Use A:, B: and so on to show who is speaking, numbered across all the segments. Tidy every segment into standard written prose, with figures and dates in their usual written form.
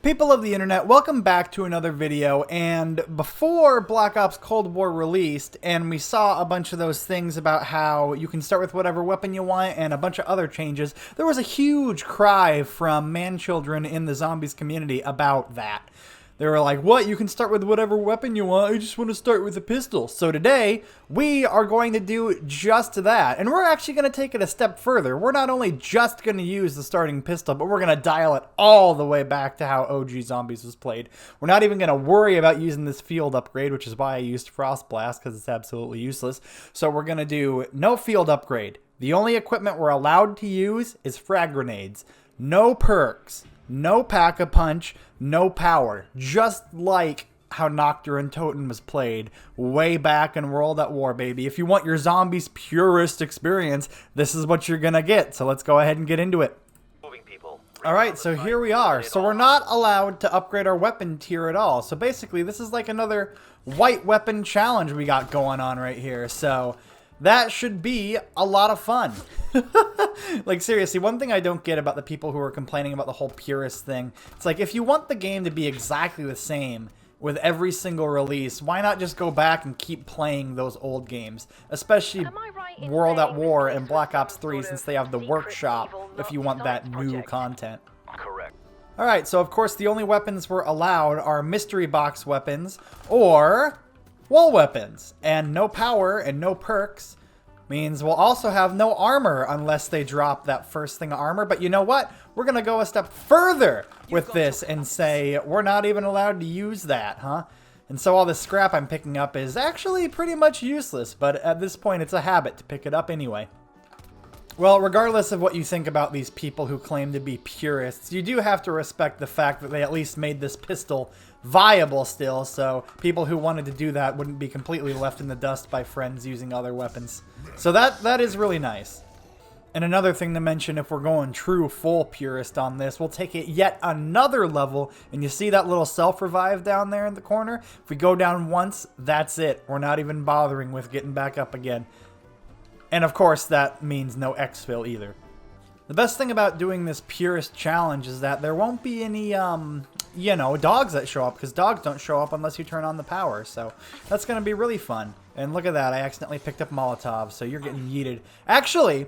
A: People of the internet, welcome back to another video. And before Black Ops Cold War released, and we saw a bunch of those things about how you can start with whatever weapon you want and a bunch of other changes, there was a huge cry from man-children in the zombies community about that. They were like, what? You can start with whatever weapon you want. I just want to start with a pistol. So today, we are going to do just that. And we're actually going to take it a step further. We're not only just going to use the starting pistol, but we're going to dial it all the way back to how OG Zombies was played. We're not even going to worry about using this field upgrade, which is why I used Frost Blast, because it's absolutely useless. So we're going to do no field upgrade. The only equipment we're allowed to use is frag grenades. No perks. No Pack-a-Punch, no power. Just like how Noctur and Toten was played way back in World at War, baby. If you want your zombies purist experience, this is what you're gonna get. So let's go ahead and get into it. Alright, so here we are. So we're not allowed to upgrade our weapon tier at all. So basically, this is like another white weapon challenge we got going on right here. So that should be a lot of fun. Like, seriously, one thing I don't get about the people who are complaining about the whole purist thing, it's like, if you want the game to be exactly the same with every single release, why not just go back and keep playing those old games? Especially World at War and Black Ops 3, since they have the workshop if you want that new content.
B: Correct.
A: Alright, so of course the only weapons we're allowed are mystery box weapons or wall weapons. And no power and no perks means we'll also have no armor unless they drop that first thing of armor. But you know what? We're going to go a step further with this and say we're not even allowed to use that, huh? And so all this scrap I'm picking up is actually pretty much useless, but at this point it's a habit to pick it up anyway. Well, regardless of what you think about these people who claim to be purists, you do have to respect the fact that they at least made this pistol viable still, so people who wanted to do that wouldn't be completely left in the dust by friends using other weapons. So that is really nice. And another thing to mention, if we're going true full purist on this, we'll take it yet another level, and you see that little self-revive down there in the corner? If we go down once, that's it. We're not even bothering with getting back up again. And of course, that means no exfil either. The best thing about doing this purist challenge is that there won't be any, you know, dogs that show up, because dogs don't show up unless you turn on the power. So that's going to be really fun. And look at that, I accidentally picked up Molotovs, so you're getting yeeted. Actually,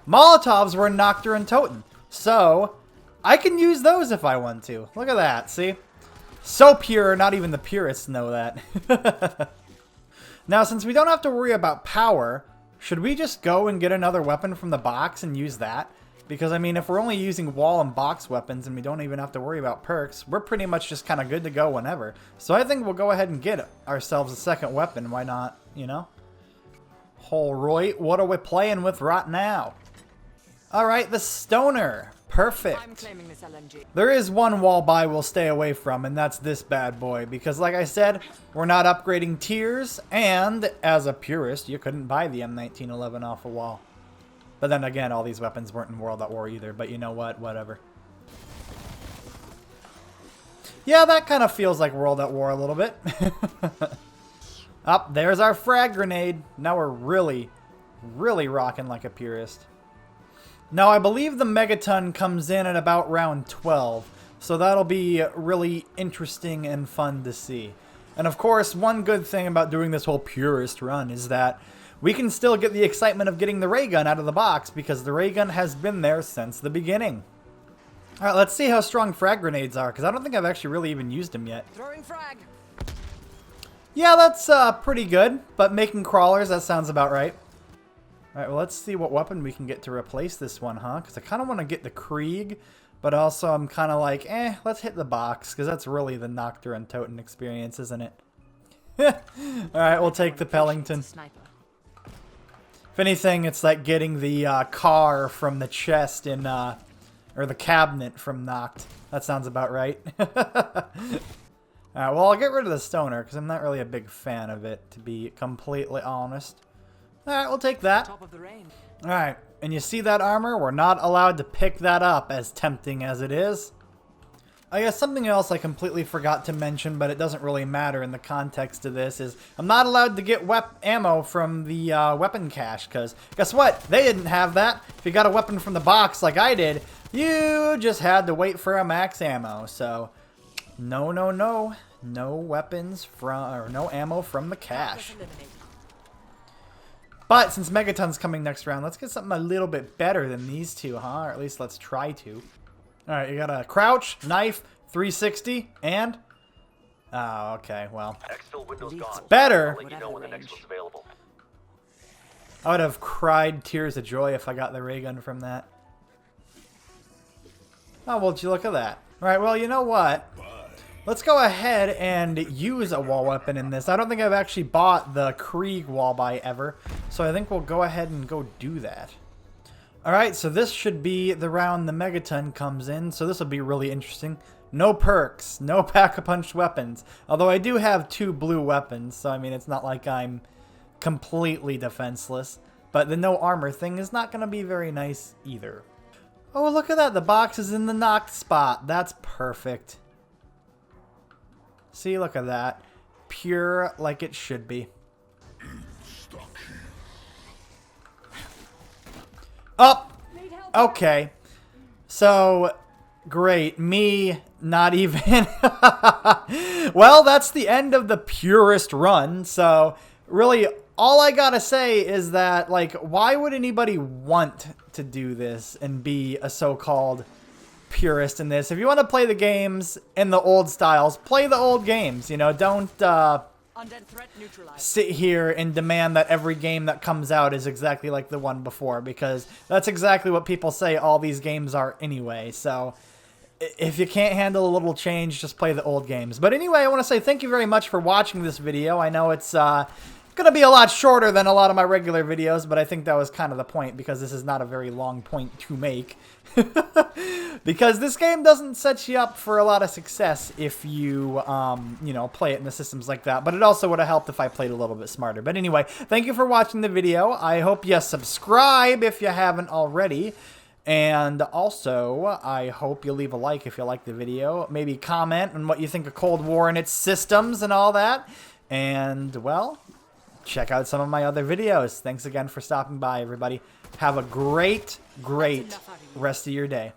A: Molotovs were in Noctur and Toten, so I can use those if I want to. Look at that, see? So pure, not even the purists know that. Now, since we don't have to worry about power, should we just go and get another weapon from the box and use that? Because, I mean, if we're only using wall and box weapons and we don't even have to worry about perks, we're pretty much just kind of good to go whenever. So I think we'll go ahead and get ourselves a second weapon. Why not, you know? Alright, what are we playing with right now? Alright, the Stoner. Perfect.
C: I'm claiming this LMG.
A: There is one wall buy we'll stay away from, and that's this bad boy. Because, like I said, we're not upgrading tiers, and as a purist, you couldn't buy the M1911 off a wall. But then again, all these weapons weren't in World at War either, but you know what? Whatever. Yeah, that kind of feels like World at War a little bit. Up, there's our frag grenade. Now we're really, really rocking like a purist. Now, I believe the Megaton comes in at about round 12, so that'll be really interesting and fun to see. And of course, one good thing about doing this whole purist run is that we can still get the excitement of getting the ray gun out of the box, because the ray gun has been there since the beginning. Alright, let's see how strong frag grenades are, because I don't think I've actually really even used them yet.
C: Throwing frag.
A: Yeah, that's pretty good, but making crawlers, that sounds about right. Alright, well, let's see what weapon we can get to replace this one, huh? Because I kind of want to get the Kragt, but also I'm kind of like, let's hit the box, because that's really the Noctur and Toten experience, isn't it? Alright, we'll take the Pellington. If anything, it's like getting the car from the chest in, or the cabinet from Noct. That sounds about right. Alright, well, I'll get rid of the Stoner, because I'm not really a big fan of it, to be completely honest. Alright, we'll take that.
C: Top of the range.
A: Alright, and you see that armor? We're not allowed to pick that up, as tempting as it is. I guess something else I completely forgot to mention, but it doesn't really matter in the context of this, is I'm not allowed to get ammo from the weapon cache, because guess what? They didn't have that. If you got a weapon from the box like I did, you just had to wait for a max ammo. So No, no, no. No weapons from, or no ammo from the cache. But since Megaton's coming next round, let's get something a little bit better than these two, huh? Or at least let's try to. Alright, you got a crouch, knife, 360, and... Oh, okay, well. It's better. I would have cried tears of joy if I got the ray gun from that. Oh, well, did you look at that? Alright, well, you know what? Let's go ahead and use a wall weapon in this. I don't think I've actually bought the Kragt wall buy ever, so I think we'll go ahead and go do that. Alright, so this should be the round the Megaton comes in, so this will be really interesting. No perks, no pack-a-punch weapons, although I do have 2 blue weapons, so I mean, it's not like I'm completely defenseless, but the no armor thing is not going to be very nice either. Oh, look at that, the box is in the knocked spot. That's perfect. See, look at that. Pure like it should be. Oh! Okay. So, great. Me, not even. Well, that's the end of the Purist run. So, really, all I gotta say is that, like, why would anybody want to do this and be a so-called Purist in this? If you want to play the games in the old styles, play the old games. You know, don't sit here and demand that every game that comes out is exactly like the one before, because that's exactly what people say all these games are anyway. So if you can't handle a little change, just play the old games. But anyway, I want to say thank you very much for watching this video. I know it's gonna be a lot shorter than a lot of my regular videos, but I think that was kind of the point, because this is not a very long point to make. Because this game doesn't set you up for a lot of success if you, you know, play it in the systems like that. But it also would have helped if I played a little bit smarter. But anyway, thank you for watching the video. I hope you subscribe if you haven't already. And also, I hope you leave a like if you like the video. Maybe comment on what you think of Cold War and its systems and all that. And, well, check out some of my other videos. Thanks again for stopping by, everybody. Have a great, great rest of your day.